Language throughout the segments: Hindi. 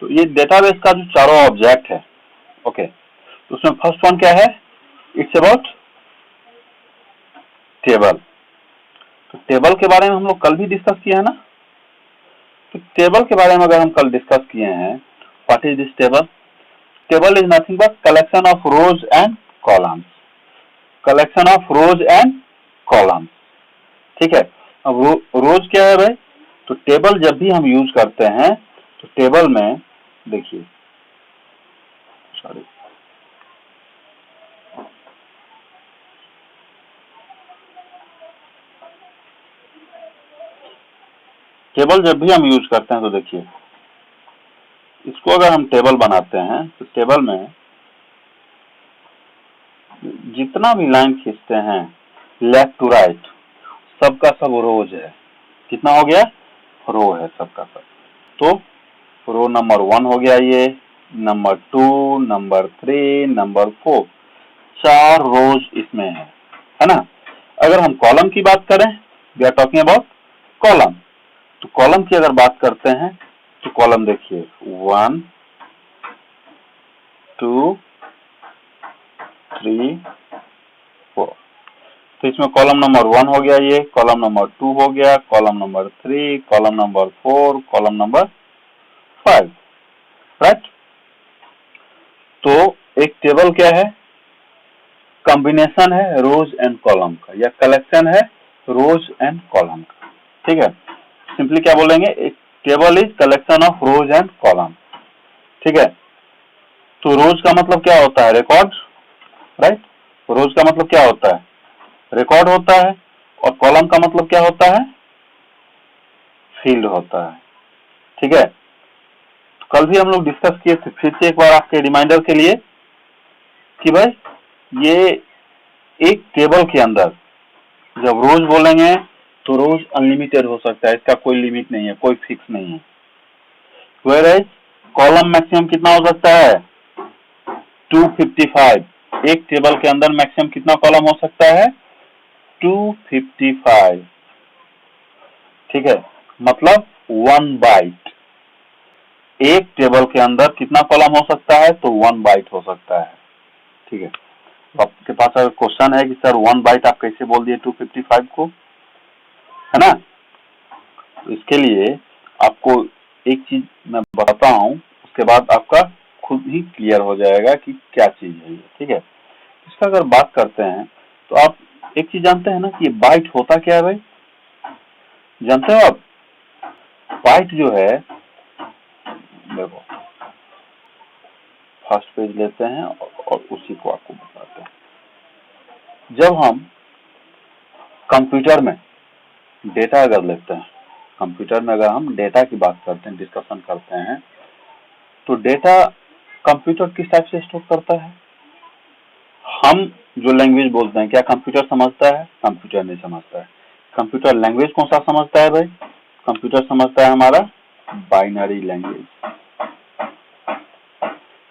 तो ये डेटाबेस का जो चारों ऑब्जेक्ट है, ओके, तो उसमें फर्स्ट वन क्या है, इट्स अबाउट टेबल। तो टेबल के बारे में हम लोग कल भी डिस्कस किया है ना। तो टेबल के बारे में अगर हम कल डिस्कस किए हैं, what is this table? Table is nothing but collection of rose and columns, collection of rose and columns, ठीक है। अब रोज क्या है भाई? तो टेबल जब भी हम यूज करते हैं तो टेबल में देखिए, सॉरी, टेबल जब भी हम यूज करते हैं तो देखिए, इसको अगर हम टेबल बनाते हैं तो टेबल में जितना भी लाइन खींचते हैं लेफ्ट टू राइट, सबका सब रोज है। कितना हो गया? रो है सबका सब। तो रो नंबर 1 हो गया, ये नंबर 2, नंबर 3, नंबर 4, 4 रोज इसमें है ना। अगर हम कॉलम की बात करें, we are talking about column, तो कॉलम की अगर बात करते हैं तो कॉलम देखिए 1, 2, 3, 4। तो इसमें कॉलम नंबर 1 हो गया, ये कॉलम नंबर 2 हो गया, column number 3, column number 4, column number 5, right. तो एक टेबल क्या है? कॉम्बिनेशन है रोज एंड कॉलम का, या कलेक्शन है रोज एंड कॉलम का, ठीक है। सिंपली क्या बोलेंगे? एक table is collection of rose and column, ठीक है। तो रोज का मतलब क्या होता है? Record, right. रोज का मतलब क्या होता है? रिकॉर्ड होता है। और कॉलम का मतलब क्या होता है? फील्ड होता है, ठीक है। तो कल भी हम लोग डिस्कस किए थे, फिर से एक बार आपके रिमाइंडर के लिए कि भाई ये एक टेबल के अंदर जब रोज बोलेंगे तो रोज अनलिमिटेड हो सकता है, इसका कोई लिमिट नहीं है, कोई फिक्स नहीं है। व्हेयरएज कॉलम मैक्सिमम कितना हो सकता है? 255। एक टेबल के अंदर मैक्सिमम कितना कॉलम हो सकता है? 255, ठीक है। मतलब 1 बाइट। एक टेबल के अंदर कितना कॉलम हो सकता है? तो 1 बाइट हो सकता है, ठीक है। आपके पास अगर क्वेश्चन है कि सर 1 बाइट आप कैसे बोल दिए 255 को, है ना। तो इसके लिए आपको एक चीज मैं बताता हूँ, उसके बाद आपका खुद ही क्लियर हो जाएगा कि क्या चीज है ये, ठीक है। इसका अगर बात करते हैं तो आप एक चीज जानते हैं ना कि बाइट होता क्या है भाई? जानते हो आप? बाइट जो है, देखो फर्स्ट पेज लेते हैं और उसी को आपको बताते हैं। जब हम कंप्यूटर में डेटा अगर लेते हैं, कंप्यूटर में अगर हम डेटा की बात करते हैं, डिस्कशन करते हैं, तो डेटा कंप्यूटर किस टाइप से स्टोर करता है? हम जो लैंग्वेज बोलते हैं, क्या कंप्यूटर समझता है? कंप्यूटर नहीं समझता है। कंप्यूटर लैंग्वेज कौन सा समझता है भाई? कंप्यूटर समझता है हमारा बाइनरी लैंग्वेज,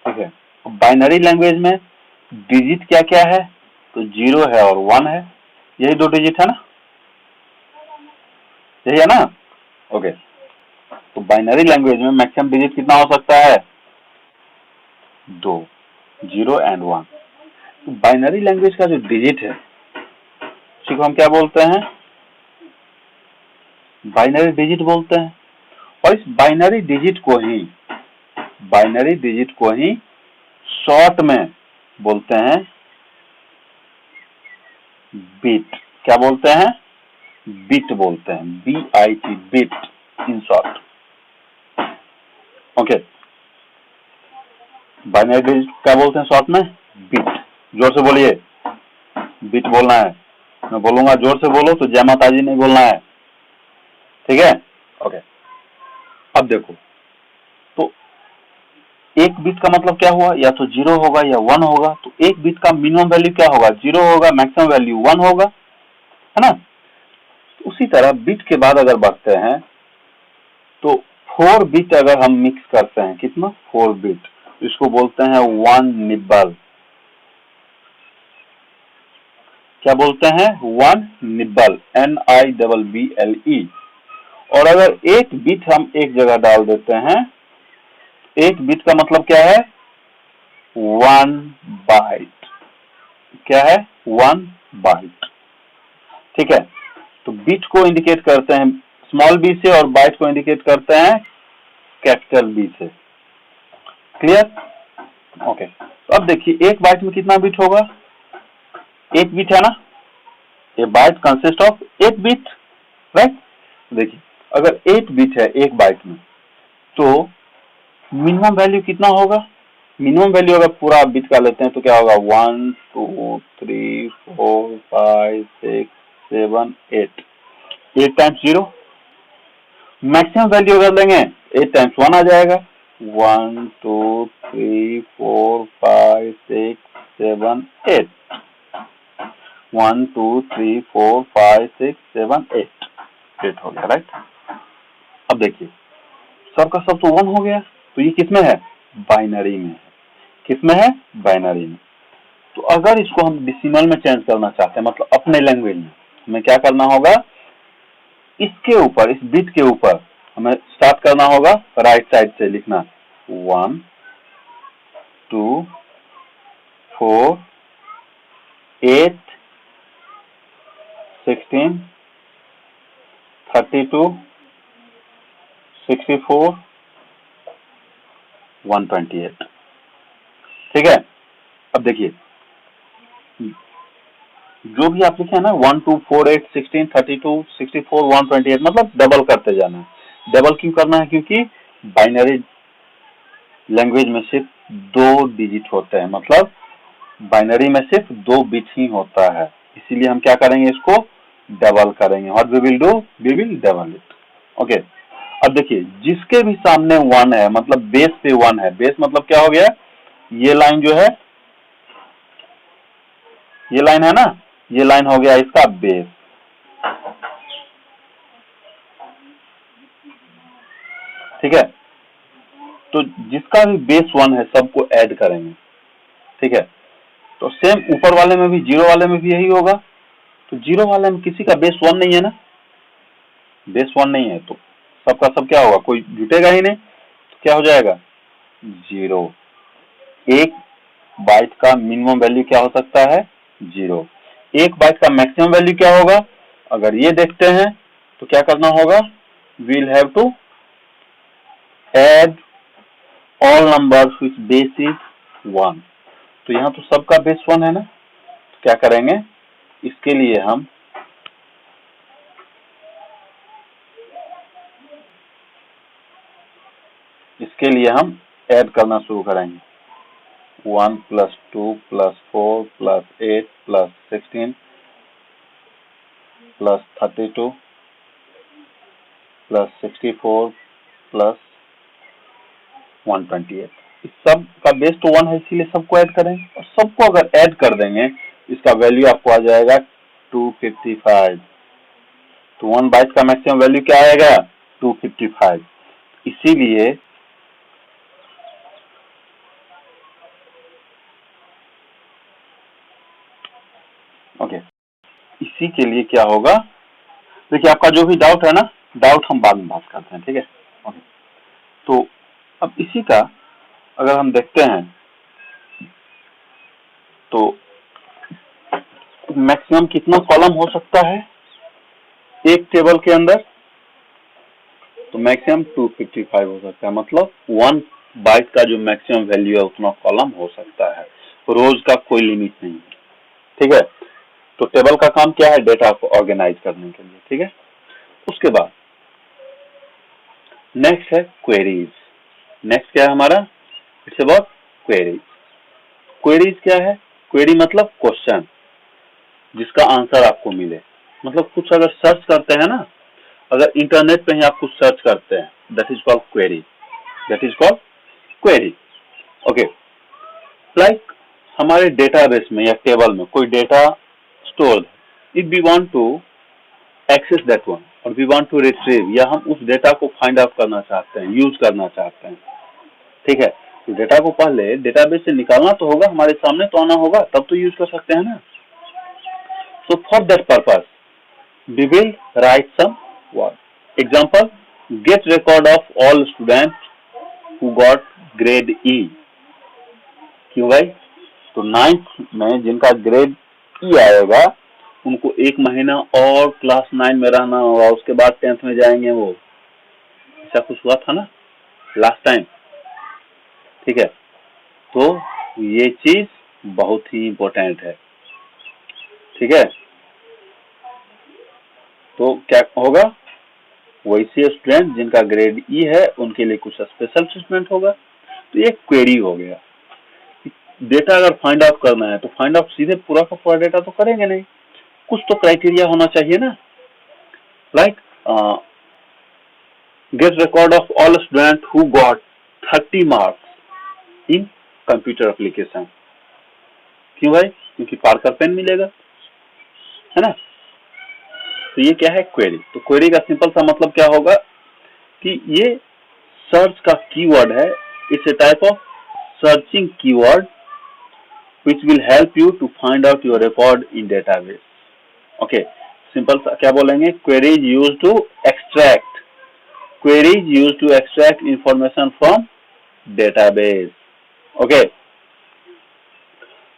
ठीक है। बाइनरी लैंग्वेज में डिजिट क्या क्या है? तो 0 है और 1 है, यही 2 डिजिट है ना, यही है ना, ओके। तो बाइनरी लैंग्वेज में मैक्सिमम डिजिट कितना हो सकता है? 2, 0 एंड 1। तो बाइनरी लैंग्वेज का जो डिजिट है उसी को हम क्या बोलते हैं? बाइनरी डिजिट बोलते हैं। और इस बाइनरी डिजिट को ही शॉर्ट में बोलते हैं बिट। क्या बोलते हैं? बिट बोलते हैं, BIT, bit in short, okay. Binary digit क्या बोलते हैं शॉर्ट में? बिट। जोर से बोलिए, बिट बोलना है। मैं बोलूंगा जोर से बोलो तो जय माता जी नहीं बोलना है, ठीक है, ओके। अब देखो, तो एक बिट का मतलब क्या हुआ? या तो 0 होगा या 1 होगा। तो एक बिट का मिनिमम वैल्यू क्या होगा? 0 होगा, मैक्सिमम वैल्यू 1 होगा, है ना। उसी तरह बिट के बाद अगर बढ़ते हैं तो 4 बिट अगर हम मिक्स करते हैं, कितना? 4 बिट, इसको बोलते हैं 1 निब्बल। क्या बोलते हैं? 1 निब्बल, NIBBLE। और अगर एक बिट हम एक जगह डाल देते हैं एक बिट का मतलब क्या है? 1 बाइट। क्या है? 1 बाइट। ठीक है, तो बिट को इंडिकेट करते हैं स्मॉल बी से और बाइट को इंडिकेट करते हैं कैपिटल बी से। क्लियर? ओके, तो अब देखिए एक बाइट में कितना बिट होगा? एक बिट है ना, ए bite consist of 8 bit, right? देखिए अगर 8 बिट है एक बाइट में, तो मिनिमम वैल्यू कितना होगा? मिनिमम वैल्यू अगर पूरा बिट का लेते हैं तो क्या होगा? 1 2 3 4 5 6 7 8, 8 टाइम्स 0। मैक्सिमम वैल्यू अगर लेंगे 8 टाइम्स 1 आ जाएगा। 1 2 3 4 5 6 7 8, 1 2 3 4 5 6 7 8, 8 हो गया, राइट? अब देखिए सब का सब तो 1 हो गया, तो ये किसमें है? बाइनरी में है। किसमें है? बाइनरी में। तो अगर इसको हम डेसिमल में चेंज करना चाहते हैं, मतलब अपने लैंग्वेज में, हमें क्या करना होगा? इसके ऊपर, इस बिट के ऊपर हमें स्टार्ट करना होगा राइट साइड से लिखना 1 2 4 8 16 32 64 128। ठीक है, अब देखिए जो भी आप लिखे हैं ना 1 2 4 8 16 32 64 128, मतलब डबल करते जाना है। डबल क्यों करना है? क्योंकि बाइनरी लैंग्वेज में सिर्फ 2 डिजिट होते हैं, मतलब बाइनरी में सिर्फ 2 बिट ही होता है, इसीलिए हम क्या करेंगे? इसको डबल करेंगे। What we will do? We will double it. Okay, अब देखिए जिसके भी सामने 1 है, मतलब बेस पे 1 है, बेस मतलब क्या हो गया? ये लाइन जो है, ये लाइन है ना, ये लाइन हो गया इसका बेस। ठीक है, तो जिसका भी बेस 1 है सबको ऐड करेंगे। ठीक है, तो सेम ऊपर वाले में भी, जीरो वाले में भी यही होगा। तो जीरो वाले में किसी का बेस 1 नहीं है ना, बेस 1 नहीं है, तो सबका सब क्या होगा? कोई जुटेगा ही नहीं, तो क्या हो जाएगा? 0। एक बाइट का मिनिमम वैल्यू क्या हो सकता है? 0। एक बाइट का मैक्सिमम वैल्यू क्या होगा? अगर ये देखते हैं तो क्या करना होगा? We'll have to add all numbers which base is 1। तो यहाँ तो सबका बेस 1 है ना, तो क्या करेंगे? इसके लिए हम ऐड करना शुरू करेंगे। 1 + 2 + 4 + 8 + 16 + 32 + 64 + 128। इस सब का बेस तो 1 है, इसीलिए सबको ऐड करेंगे, और सबको अगर ऐड कर देंगे इसका वैल्यू आपको आ जाएगा 255। तो 1 बाइट का मैक्सिमम वैल्यू क्या आएगा? 255। इसीलिए ओके, इसी के लिए क्या होगा? देखिए आपका जो भी डाउट है ना, डाउट हम बाद में बात करते हैं, ठीक है? ओके, तो अब इसी का अगर हम देखते हैं तो मैक्सिमम कितना कॉलम हो सकता है एक टेबल के अंदर? तो मैक्सिमम 255 हो सकता है, मतलब 1 बाइट का जो मैक्सिमम वैल्यू है उतना कॉलम हो सकता है। रोज का कोई लिमिट नहीं है। ठीक है, तो टेबल का काम क्या है? डेटा को ऑर्गेनाइज करने के लिए। ठीक है, उसके बाद नेक्स्ट है क्वेरीज। नेक्स्ट क्या है हमारा? It's about queries. क्वेरीज क्या है? क्वेरी मतलब क्वेश्चन जिसका आंसर आपको मिले। मतलब कुछ अगर सर्च करते हैं ना, अगर इंटरनेट पे ही आप कुछ सर्च करते हैं, that is called query. That is called query. Okay, like हमारे डेटाबेस में या टेबल में कोई data store, if we want to access that one और वी वांट टू रिट्रीव, या हम उस डेटा को फाइंड आउट करना चाहते हैं, यूज करना चाहते हैं। ठीक है, तो डेटा को पहले डेटाबेस से निकालना तो होगा, हमारे सामने तो आना होगा, तब तो यूज कर सकते हैं ना। So for that purpose we will write some word. Example, get record of all students who got grade E. क्यों भाई? तो 9th में जिनका ग्रेड ई आएगा उनको 1 महीना और क्लास 9 में रहना होगा, उसके बाद 10th में जाएंगे वो। ऐसा कुछ हुआ था ना लास्ट टाइम, ठीक है? तो ये चीज बहुत ही इम्पोर्टेंट है, ठीक है? तो क्या होगा, वैसे स्टूडेंट जिनका ग्रेड ई है उनके लिए कुछ स्पेशल ट्रीटमेंट होगा। तो ये क्वेरी हो गया। डेटा अगर फाइंड आउट करना है तो फाइंड आउट सीधे पूरा का पूरा डेटा तो करेंगे नहीं, कुछ तो क्राइटेरिया होना चाहिए ना। Like get record of all student who got 30 marks in computer application. क्यों भाई? क्योंकि पार्कर पेन मिलेगा, है ना? तो ये क्या है, क्वेरी। तो क्वेरी का सिंपल सा मतलब क्या होगा कि ये सर्च का कीवर्ड है। It's a type of searching keyword which will help you to find out your record in database. Okay, simple सा क्या बोलेंगे, query is used to extract, query is used to extract information from database. Okay,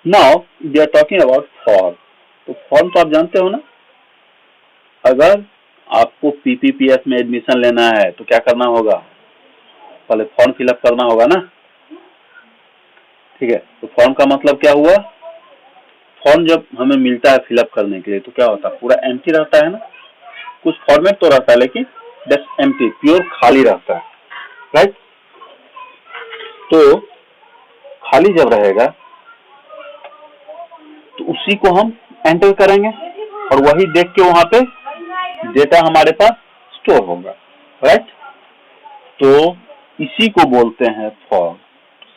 now we are talking about form. तो फॉर्म तो आप जानते हो ना, अगर आपको PPPS में एडमिशन लेना है तो क्या करना होगा, पहले फॉर्म फिलअप करना होगा ना, ठीक है? तो फॉर्म का मतलब क्या हुआ, फॉर्म जब हमें मिलता है फिलअप करने के लिए तो क्या होता है, पूरा एम्प्टी रहता है ना, कुछ फॉर्मेट तो रहता है लेकिन जस्ट एम्प्टी, प्योर खाली रहता है, राइट? तो खाली जब रहेगा तो उसी को हम एंटर करेंगे और वही देख के वहां पे डेटा हमारे पास स्टोर होगा, राइट? तो इसी को बोलते हैं फॉर्म।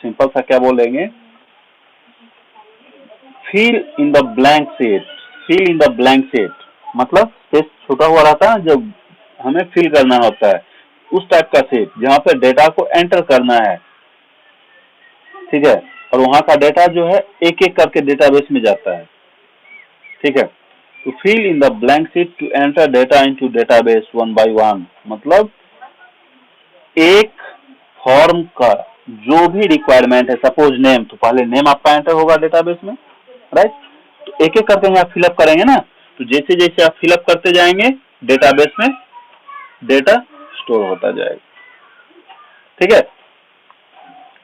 सिंपल सा क्या बोलेंगे, fill in the blank set. Fill in the blank set मतलब स्पेस छोटा हुआ रहता है जब हमें फिल करना होता है, उस टाइप का सेट जहां पे डेटा को एंटर करना है, ठीक है? और वहां का डेटा जो है एक एक करके डेटाबेस में जाता है, ठीक है? तो fill in the blank set to enter data into database one by one, मतलब एक फॉर्म का जो भी रिक्वायरमेंट है, सपोज नेम, तो पहले नेम आपका एंटर होगा डेटाबेस में, राइट? तो एक एक करके आप फिलअप करेंगे ना, तो जैसे जैसे आप फिलअप करते जाएंगे डेटाबेस में डेटा स्टोर होता जाएगा, ठीक है?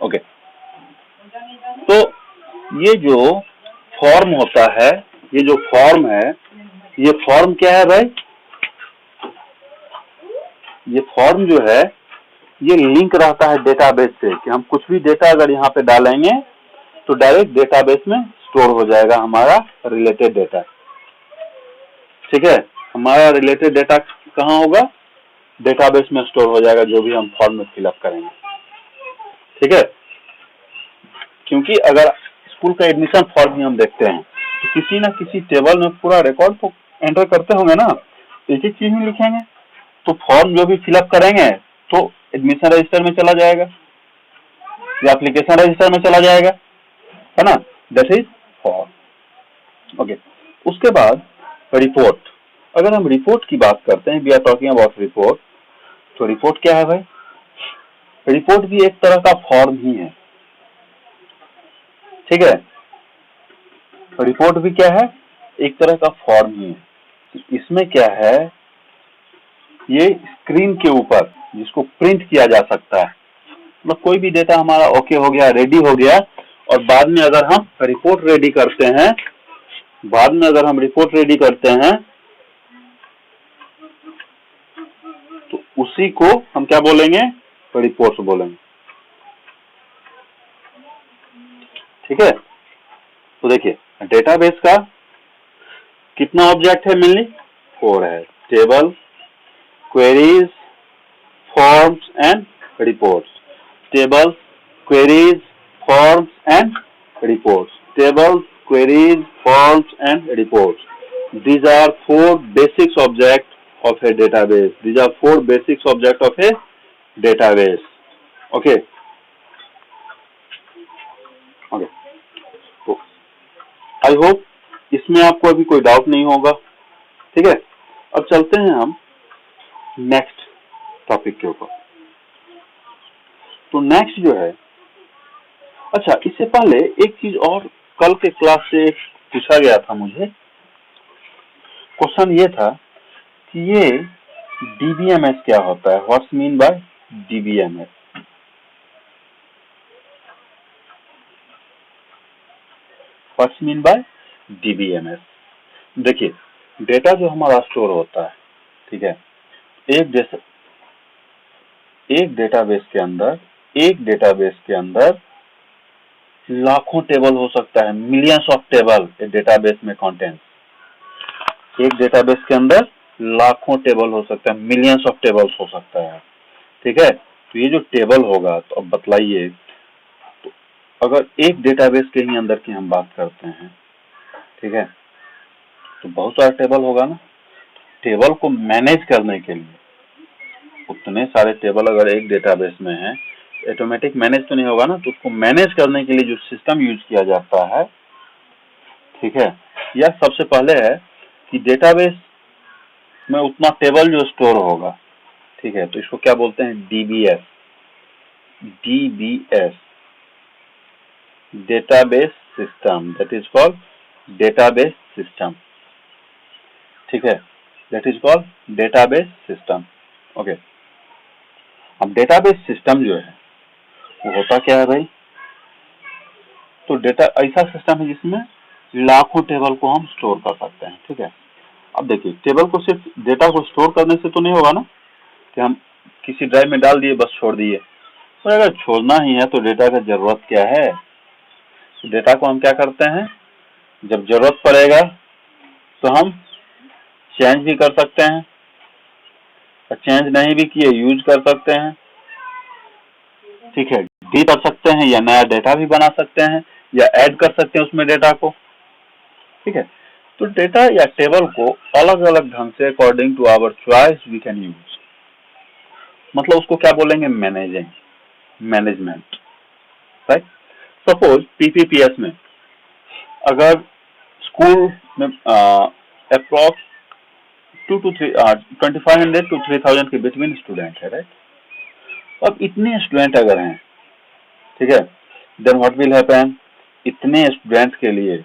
ओके, तो ये जो फॉर्म होता है, ये जो फॉर्म है, ये फॉर्म क्या है भाई, ये फॉर्म जो है ये लिंक रहता है डेटाबेस से, कि हम कुछ भी डेटा अगर यहाँ पे डालेंगे तो डायरेक्ट डेटाबेस में स्टोर हो जाएगा हमारा रिलेटेड डेटा, ठीक है? हमारा रिलेटेड डेटा कहाँ होगा, डेटाबेस में स्टोर हो जाएगा, जो भी हम फॉर्म में फिलअप करेंगे, ठीक है? क्योंकि अगर स्कूल का एडमिशन फॉर्म ही हम देखते हैं तो किसी ना किसी टेबल में पूरा रिकॉर्ड तो एंटर करते होंगे ना, एक एक चीज में लिखेंगे, तो फॉर्म जो भी फिलअप करेंगे तो एडमिशन रजिस्टर में चला जाएगा या एप्लीकेशन रजिस्टर में चला जाएगा, है ना? That is form. ओके, उसके बाद रिपोर्ट। अगर हम रिपोर्ट की बात करते हैं, we are talking about report, तो रिपोर्ट क्या है भाई, रिपोर्ट भी एक तरह का फॉर्म ही है, ठीक है? रिपोर्ट भी क्या है, एक तरह का फॉर्म ही है। इसमें क्या है, ये स्क्रीन के ऊपर जिसको प्रिंट किया जा सकता है, मतलब कोई भी डेटा हमारा ओके हो गया, रेडी हो गया, और बाद में अगर हम रिपोर्ट रेडी करते हैं, बाद में अगर हम रिपोर्ट रेडी करते हैं तो उसी को हम क्या बोलेंगे, रिपोर्ट बोलेंगे, ठीक है? तो देखिए डेटाबेस का कितना ऑब्जेक्ट है, मेनली 4 है, table, queries, forms and reports. Tables, queries, forms and reports. Tables, queries, forms and reports. These are 4 basic objects of a database. These are 4 basic objects of a database. Okay. Okay. तो I hope इसमें आपको अभी कोई डाउट नहीं होगा, ठीक है? अब चलते हैं हम नेक्स्ट टॉपिक के ऊपर। तो नेक्स्ट जो है अच्छा, इससे पहले एक चीज और कल के क्लास से पूछा गया था मुझे। क्वेश्चन ये था कि ये डीबीएमएस क्या होता है? What's mean by DBMS? What's mean by DBMS? देखिए, डेटा जो हमारा स्टोर होता है, ठीक है, एक एक डेटाबेस के अंदर लाखों टेबल हो सकता है, millions of table A database में कंटेंट्स। एक डेटाबेस के अंदर लाखों टेबल हो सकता है, मिलियंस ऑफ टेबल्स हो सकता है, ठीक है। तो ये जो टेबल होगा, तो अब बतलाइए, तो अगर एक डेटाबेस के ही अंदर की हम बात करते हैं, ठीक है, तो बहुत सारा टेबल होगा ना। टेबल को मैनेज करने के लिए, उतने सारे टेबल अगर एक डेटाबेस में है, ऑटोमेटिक मैनेज तो नहीं होगा ना। तो उसको मैनेज करने के लिए जो सिस्टम यूज किया जाता है, ठीक है, यह सबसे पहले है कि डेटाबेस में उतना टेबल जो स्टोर होगा, ठीक है, तो इसको क्या बोलते हैं? DBS. DBS, database system, that is called database system, ठीक है, that is called database system. Okay, अब डेटाबेस सिस्टम जो है वो होता क्या है भाई? तो डेटा ऐसा सिस्टम है जिसमें लाखों टेबल को हम स्टोर कर सकते हैं, ठीक है। अब देखिए, टेबल को सिर्फ डेटा को स्टोर करने से तो नहीं होगा ना, कि हम किसी ड्राइव में डाल दिए बस छोड़ दिए। तो अगर छोड़ना ही है तो डेटा का जरूरत क्या है? तो डेटा को हम क्या करते हैं, जब जरूरत पड़ेगा तो हम चेंज भी कर सकते हैं, और चेंज नहीं भी किए यूज कर सकते हैं, ठीक है, डिलीट कर सकते हैं, या नया डेटा भी बना सकते हैं, या ऐड कर सकते हैं उसमें डेटा को, ठीक है। तो डेटा या टेबल को अलग अलग ढंग से according to our choice we can use, मतलब उसको क्या बोलेंगे? Managing, management, right. Suppose PPPS में अगर स्कूल में अप्रॉक्स 2500 to 3000 के बिटवीन स्टूडेंट है, राइट। अब इतने स्टूडेंट अगर हैं, ठीक है, देन व्हाट विल हैपन? इतने स्टूडेंट के लिए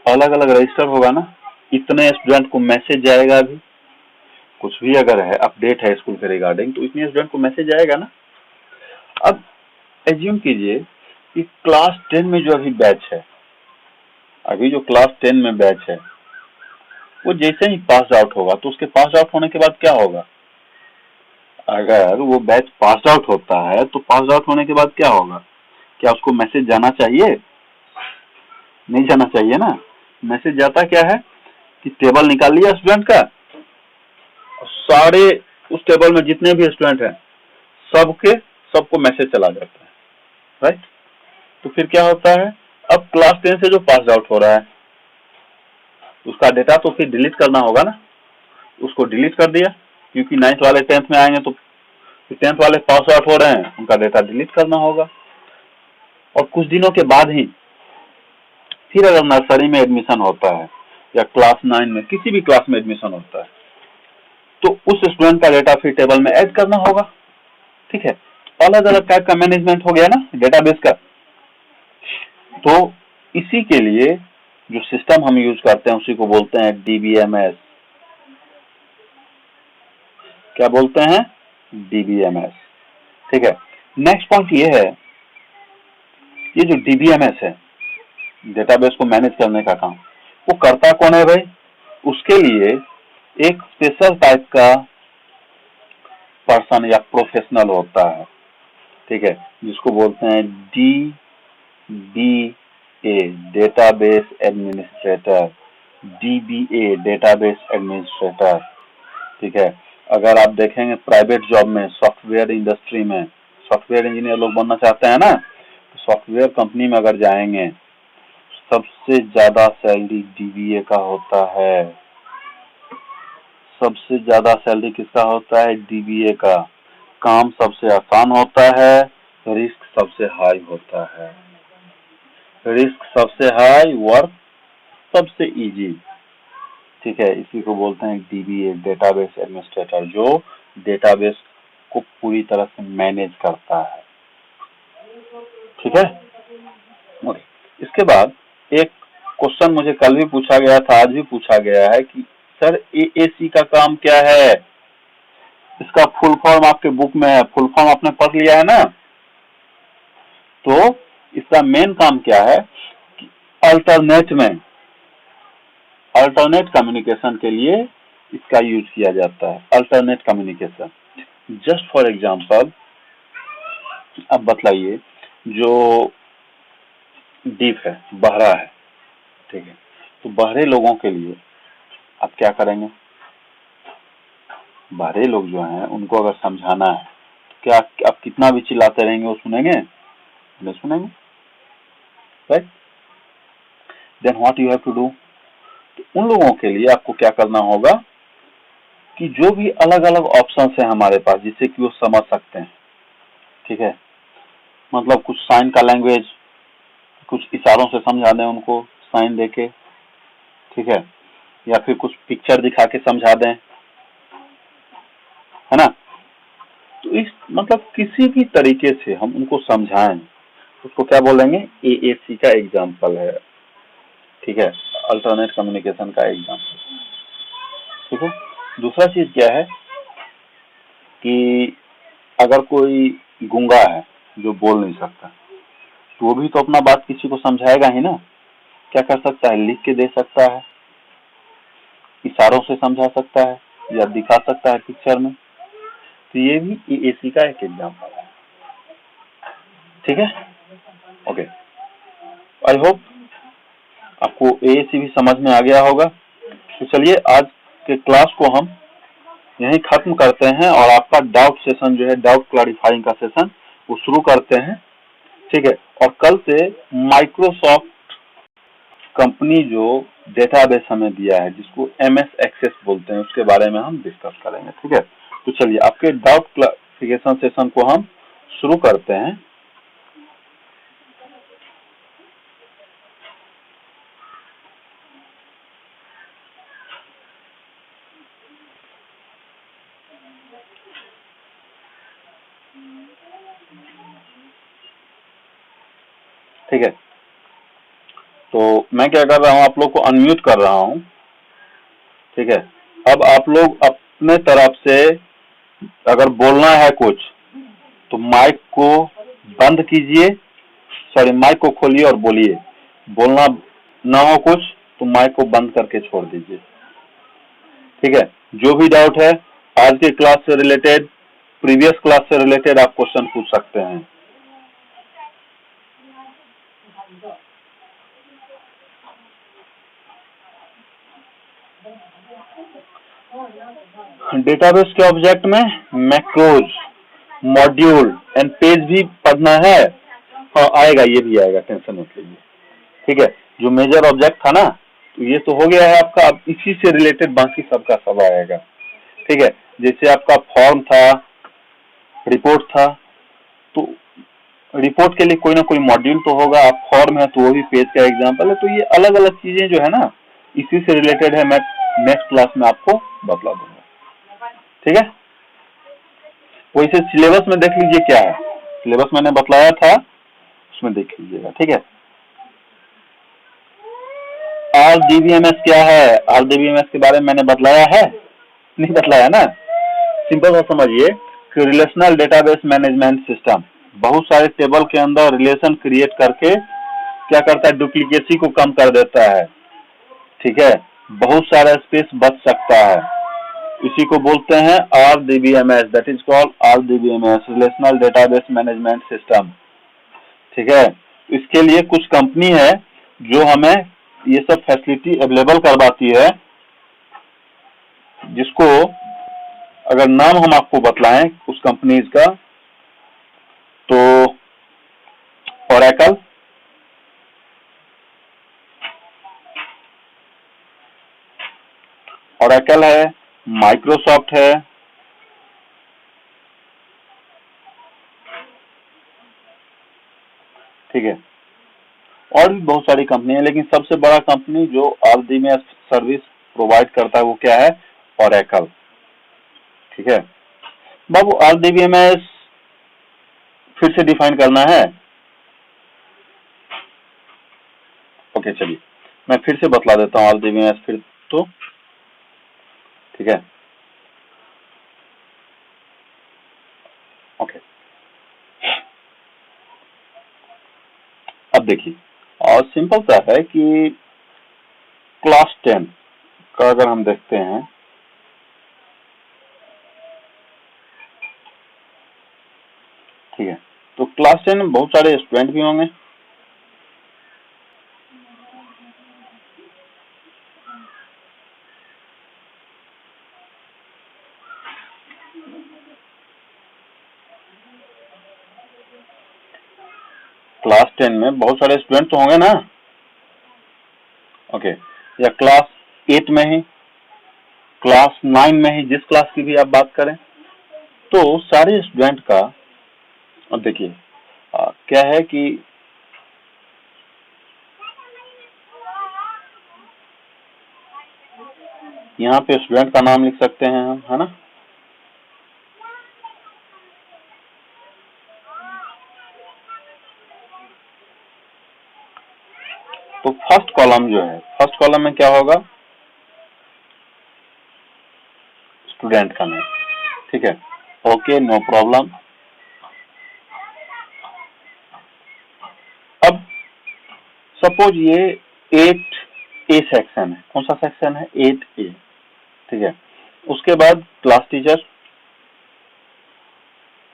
अलग अलग रजिस्टर होगा ना। इतने स्टूडेंट को मैसेज जाएगा भी, कुछ भी अगर है अपडेट है स्कूल के रिगार्डिंग, तो इतने स्टूडेंट को मैसेज आएगा ना। अब एज्यूम कीजिए कि क्लास 10 में जो अभी बैच है, अभी जो क्लास 10 में बैच है, वो जैसे ही पास आउट होगा, तो उसके पास आउट होने के बाद क्या होगा? अगर वो बैच पास आउट होता है तो पास आउट होने के बाद क्या होगा? क्या उसको मैसेज जाना चाहिए? नहीं जाना चाहिए ना। मैसेज जाता क्या है कि टेबल निकाल लिया स्टूडेंट का, सारे उस टेबल में जितने भी स्टूडेंट हैं सबको मैसेज चला जाता है, राइट। तो फिर क्या होता है? अब क्लास 10 से जो पास आउट हो रहा है उसका डेटा तो फिर डिलीट करना होगा ना। उसको डिलीट कर दिया, क्योंकि 9th वाले 10th में आएंगे, तो 10th वाले पास आउट हो रहे हैं, उनका डेटा डिलीट करना होगा। और कुछ दिनों के बाद ही फिर अगर नर्सरी में एडमिशन होता है, या क्लास 9 में किसी भी क्लास में एडमिशन होता है, तो उस स्टूडेंट का डेटा फिर टेबल में ऐड करना होगा, ठीक है। अलग अलग टाइप का मैनेजमेंट हो गया ना डेटाबेस का। तो इसी के लिए जो सिस्टम हम यूज करते हैं उसी को बोलते हैं डीबीएमएस। क्या बोलते हैं? डीबीएमएस, ठीक है। नेक्स्ट पॉइंट ये है, ये जो डीबीएमएस है, डेटाबेस को मैनेज करने का काम, वो करता कौन है भाई? उसके लिए एक स्पेशल टाइप का पर्सन या प्रोफेशनल होता है, ठीक है, जिसको बोलते हैं dBA, database administrator. DBA, database administrator, ठीक है। अगर आप देखेंगे प्राइवेट जॉब में, सॉफ्टवेयर इंडस्ट्री में सॉफ्टवेयर इंजीनियर लोग बनना चाहते हैं ना, तो सॉफ्टवेयर कंपनी में अगर जाएंगे, सबसे ज्यादा सैलरी डीबीए का होता है। सबसे ज्यादा सैलरी किसका होता है? डीबीए का। काम सबसे आसान होता है, रिस्क सबसे हाई होता है। रिस्क सबसे हाई, वर्क सबसे इजी, ठीक है। इसी को बोलते हैं डीबीए, डेटाबेस एडमिनिस्ट्रेटर, जो डेटाबेस को पूरी तरह से मैनेज करता है। ठीक है। ओके, इसके बाद एक क्वेश्चन मुझे कल भी पूछा गया था, आज भी पूछा गया है कि सर एएसी का काम क्या है। इसका फुल फॉर्म आपके बुक में है, फुल फॉर्म आपने पढ़ लिया है ना। तो इसका मेन काम क्या है कि अल्टरनेट कम्युनिकेशन के लिए इसका यूज किया जाता है। Alternate communication, just for example अब बतलाइए, जो डीफ है, बहरा है, ठीक है, तो बहरे लोगों के लिए आप क्या करेंगे? बहरे लोग जो हैं उनको अगर समझाना है तो क्या आप कितना भी चिल्लाते रहेंगे वो सुनेंगे? नहीं सुनेंगे, right. Then what you have to do, उन लोगों के लिए आपको क्या करना होगा कि जो भी अलग अलग ऑप्शन है हमारे पास जिससे कि वो समझ सकते हैं, ठीक है, मतलब कुछ साइन का लैंग्वेज, कुछ इशारों से समझा दें उनको, साइन देके, ठीक है, या फिर कुछ पिक्चर दिखा के समझा दें, है ना। तो इस मतलब किसी भी तरीके से हम उनको समझाएं, उसको क्या बोलेंगे? एएसी का एग्जाम्पल है, ठीक है, अल्टरनेट कम्युनिकेशन का एग्जाम्पल, ठीक है। दूसरा चीज क्या है कि अगर कोई गूंगा है जो बोल नहीं सकता, तो वो भी तो अपना बात किसी को समझाएगा ही ना। क्या कर सकता है? लिख के दे सकता है, इशारों से समझा सकता है, या दिखा सकता है पिक्चर में। तो ये भी एएसी का एक एग्जाम्पल है, ठीक है। ओके, आई होप आपको एएसी भी समझ में आ गया होगा। तो चलिए आज के क्लास को हम यहीं खत्म करते हैं और आपका डाउट सेशन जो है, डाउट क्लैरिफाइंग का सेशन, वो शुरू करते हैं, ठीक है। और कल से माइक्रोसॉफ्ट कंपनी जो डेटाबेस हमें दिया है जिसको एमएस एक्सेस बोलते हैं, उसके बारे में हम डिस्कस करेंगे, ठीक है। तो चलिए आपके डाउट क्लैरिफिकेशन सेशन को हम शुरू करते हैं। ठीक है, तो मैं क्या कर रहा हूँ, आप लोग को अनम्यूट कर रहा हूँ, ठीक है। अब आप लोग अपने तरफ से अगर बोलना है कुछ तो माइक को बंद कीजिए, सॉरी माइक को खोलिए और बोलिए। बोलना ना हो कुछ तो माइक को बंद करके छोड़ दीजिए, ठीक है। जो भी डाउट है आज के क्लास से रिलेटेड, प्रीवियस क्लास से रिलेटेड आप क्वेश्चन पूछ सकते हैं। डेटाबेस के ऑब्जेक्ट में मैक्रोज, मॉड्यूल एंड पेज भी पढ़ना है। हाँ आएगा, ये भी आएगा, टेंशन मत लीजिए, ठीक है। जो मेजर ऑब्जेक्ट था ना, तो ये तो हो गया है आपका, अब इसी से रिलेटेड बाकी सबका सब आएगा, ठीक है। जैसे आपका फॉर्म था, रिपोर्ट था, तो रिपोर्ट के लिए कोई ना कोई मॉड्यूल तो होगा, आप फॉर्म है तो वो भी पेज का एग्जांपल है। तो ये अलग अलग चीजें जो है ना, इसी से रिलेटेड है, मैं नेक्स्ट क्लास में आपको बतला दूंगा, ठीक है। वैसे सिलेबस में देख लीजिए क्या है, सिलेबस मैंने बतलाया था उसमें देख लीजिएगा, ठीक है। आरडीबीएमएस क्या है? आरडीबीएमएस के बारे में मैंने बतलाया है, नहीं बतलाया ना। सिंपल सा समझिए कि रिलेशनल डेटाबेस मैनेजमेंट सिस्टम, बहुत सारे टेबल के अंदर रिलेशन क्रिएट करके क्या करता है, डुप्लीकेसी को कम कर देता है, ठीक है, बहुत सारा स्पेस बच सकता है। इसी को बोलते हैं RDBMS, that is called RDBMS, relational database management system, ठीक है। इसके लिए कुछ कंपनी है जो हमें ये सब फैसिलिटी अवेलेबल करवाती है, जिसको अगर नाम हम आपको बतलाएं उस कंपनीज का, तो ओरेकल, ओरेकल है, माइक्रोसॉफ्ट है, ठीक है, और भी बहुत सारी कंपनी है, लेकिन सबसे बड़ा कंपनी जो आरडीबीएमएस सर्विस प्रोवाइड करता है वो क्या है? ओरेकल, ठीक है। बाबू आरडीबीएमएस फिर से डिफाइन करना है, ओके चलिए मैं फिर से बतला देता हूँ RDBMS फिर तो, ठीक है। ओके अब देखिए, और सिंपल सा है कि क्लास 10 का अगर हम देखते हैं, ठीक है, तो क्लास 10 में बहुत सारे स्टूडेंट भी होंगे। क्लास 10 में बहुत सारे स्टूडेंट तो होंगे ना, ओके, या क्लास 8 में ही, क्लास 9 में ही, जिस क्लास की भी आप बात करें, तो सारे स्टूडेंट का, अब देखिए क्या है कि यहाँ पे स्टूडेंट का नाम लिख सकते हैं हम, है ना। तो फर्स्ट कॉलम जो है, फर्स्ट कॉलम में क्या होगा, स्टूडेंट का नेम, ठीक है, ओके नो प्रॉब्लम। अब सपोज ये 8A सेक्शन है, कौन सा सेक्शन है, 8A, ठीक है। उसके बाद क्लास टीचर,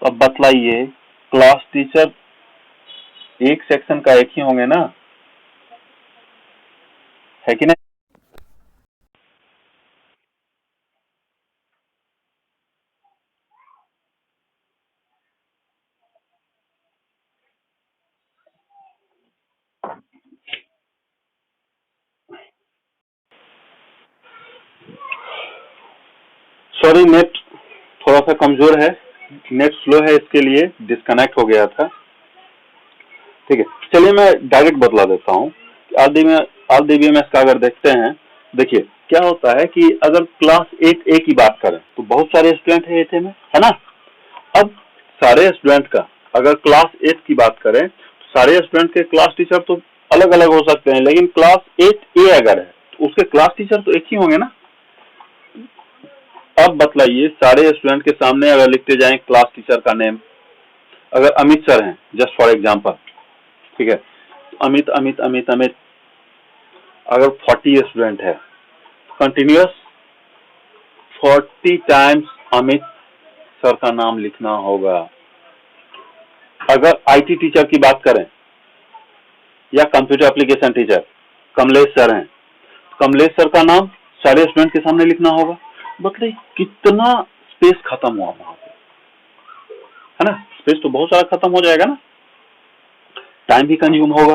अब बतलाइए क्लास टीचर एक सेक्शन का एक ही होंगे ना, है कि नहीं। सॉरी नेट थोड़ा सा कमजोर है, नेट स्लो है, इसके लिए डिस्कनेक्ट हो गया था, ठीक है। चलिए मैं डायरेक्ट बतला देता हूँ कि RDBMS का अगर देखते हैं, देखिए क्या होता है कि अगर क्लास 8A की बात करें तो बहुत सारे स्टूडेंट है 8A में, है ना। अब सारे स्टूडेंट का अगर क्लास 8 की बात करें तो सारे स्टूडेंट के क्लास टीचर तो अलग अलग हो सकते हैं, लेकिन क्लास 8A अगर है तो उसके क्लास टीचर तो एक ही होंगे ना। अब बतलाइए सारे स्टूडेंट के सामने अगर लिखते जाएं क्लास टीचर का नेम, अगर अमित सर हैं जस्ट फॉर एग्जांपल, ठीक है, अमित अमित अमित अमित, अगर 40 स्टूडेंट है, कंटिन्यूअस 40 टाइम्स अमित सर का नाम लिखना होगा। अगर IT टीचर की बात करें या computer application teacher, Kamlesh sir हैं, कमलेश सर का नाम सारे स्टूडेंट के सामने लिखना होगा। बताइए कितना स्पेस खत्म हुआ वहां पे, है ना, स्पेस तो बहुत सारा खत्म हो जाएगा ना, टाइम भी कंज्यूम होगा।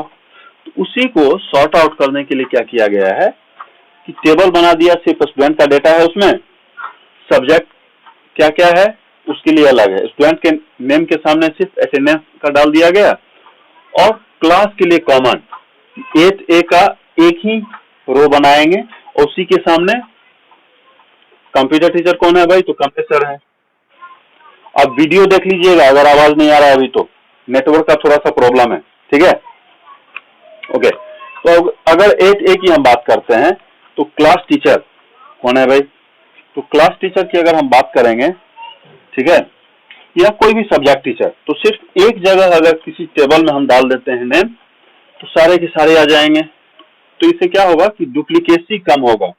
तो उसी को सॉर्ट आउट करने के लिए क्या किया गया है कि टेबल बना दिया, सिर्फ स्टूडेंट का डेटा है उसमें, सब्जेक्ट क्या क्या है उसके लिए अलग है, स्टूडेंट के नेम के सामने सिर्फ अटेंडेंस का डाल दिया गया, और क्लास के लिए कॉमन 8A का एक ही रो बनाएंगे, और उसी के सामने कंप्यूटर टीचर कौन है भाई, तो कंप्यूटर है। अब वीडियो देख लीजिएगा अगर आवाज नहीं आ रहा है अभी, तो नेटवर्क का थोड़ा सा प्रॉब्लम है, ठीक है, ओके। तो अगर 8A की हम बात करते हैं तो क्लास टीचर कौन है भाई, तो क्लास टीचर की अगर हम बात करेंगे, ठीक है, या कोई भी सब्जेक्ट टीचर, तो सिर्फ एक जगह अगर किसी टेबल में हम डाल देते हैं नेम तो सारे के सारे आ जाएंगे। तो इससे क्या होगा कि डुप्लीकेसी कम होगा।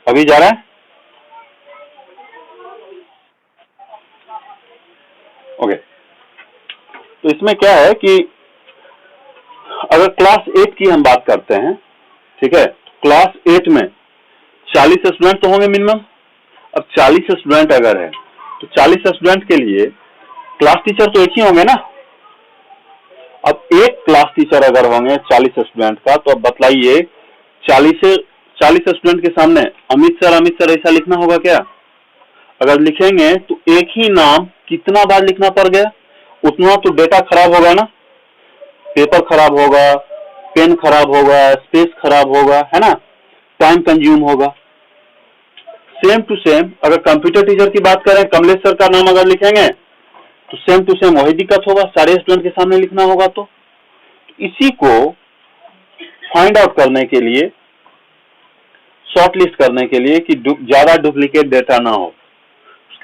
अभी जा रहा है, ओके। तो इसमें क्या है कि अगर क्लास 8 की हम बात करते हैं, ठीक है, क्लास 8 में 40 स्टूडेंट तो होंगे मिनिमम। अब 40 स्टूडेंट अगर है तो 40 स्टूडेंट के लिए क्लास टीचर तो एक ही होंगे ना। अब एक क्लास टीचर अगर होंगे 40 स्टूडेंट का, तो अब बतलाइए 40 स्टूडेंट के सामने अमित सर ऐसा लिखना होगा क्या। अगर लिखेंगे तो एक ही नाम कितना बार लिखना पड़ गया, उतना तो डेटा खराब होगा ना, पेपर खराब होगा, पेन खराब होगा, स्पेस खराब होगा, है ना, टाइम कंज्यूम होगा। सेम टू सेम अगर कंप्यूटर टीचर की बात करें, कमलेश सर का नाम अगर लिखेंगे तो सेम टू सेम वही दिक्कत होगा, सारे स्टूडेंट के सामने लिखना होगा। तो इसी को फाइंड आउट करने के लिए, शॉर्ट लिस्ट करने के लिए कि ज्यादा डुप्लीकेट डेटा ना हो,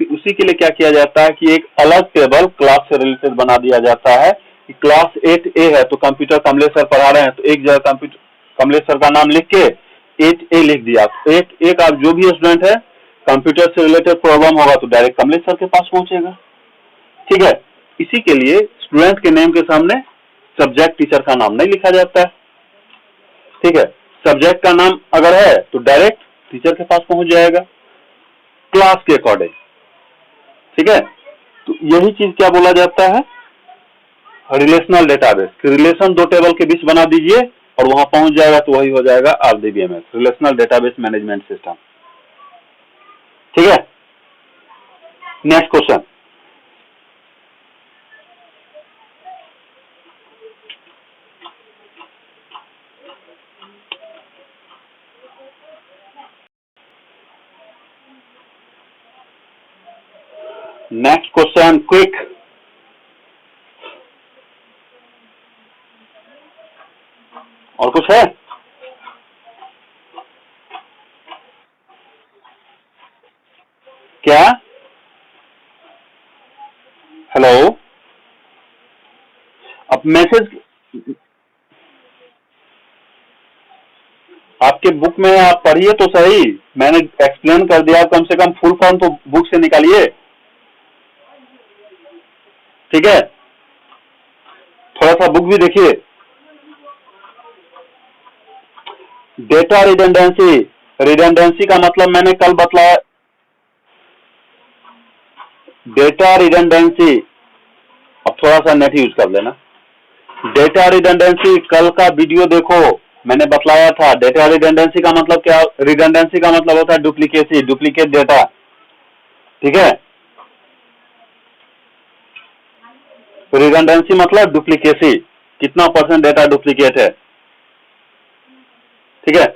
उसी के लिए क्या किया जाता है कि एक अलग टेबल क्लास से रिलेटेड बना दिया जाता है कि क्लास 8A है तो कंप्यूटर कमलेश सर पढ़ा रहे हैं तो एक जगह कंप्यूटर कमलेश सर का नाम लिख के 8A लिख दिया। 8A का जो भी स्टूडेंट है कंप्यूटर से रिलेटेड प्रॉब्लम होगा तो डायरेक्ट कमलेश सर के पास पहुंचेगा। ठीक है, इसी के लिए स्टूडेंट के नेम के सामने सब्जेक्ट टीचर का नाम नहीं लिखा जाता है। ठीक है, सब्जेक्ट का नाम अगर है तो डायरेक्ट टीचर के पास पहुंच जाएगा क्लास के अकॉर्डिंग। ठीक है, तो यही चीज क्या बोला जाता है, रिलेशनल डेटाबेस। रिलेशन दो टेबल के बीच बना दीजिए और वहां पहुंच जाएगा तो वही हो जाएगा RDBMS, relational database management system. ठीक है, next question. Next question quick. और कुछ है? क्या? हेलो, अब मैसेज आपके बुक में आप पढ़िए तो सही, मैंने एक्सप्लेन कर दिया, कम से कम फुल फॉर्म तो बुक से निकालिए। ठीक है, थोड़ा सा बुक भी देखिए। डेटा रिडंडेंसी, रिडंडेंसी का मतलब मैंने कल बतलाया। डेटा रिडंडेंसी, अब थोड़ा सा नेट यूज कर लेना। डेटा रिडंडेंसी कल का वीडियो देखो, मैंने बतलाया था। डेटा रिडंडेंसी का मतलब क्या, रिडंडेंसी का मतलब होता है डुप्लीकेसी, डुप्लीकेट डेटा। ठीक है, रिडंडेंसी मतलब डुप्लीकेसी, कितना % डेटा डुप्लीकेट है। ठीक है,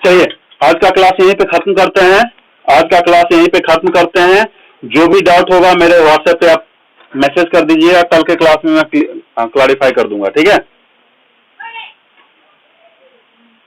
चलिए आज का क्लास यहीं पे खत्म करते हैं। आज का क्लास यहीं पे खत्म करते हैं। जो भी डाउट होगा मेरे व्हाट्सएप पे आप मैसेज कर दीजिएगा, कल के क्लास में मैं क्लैरिफाई कर दूंगा। ठीक है।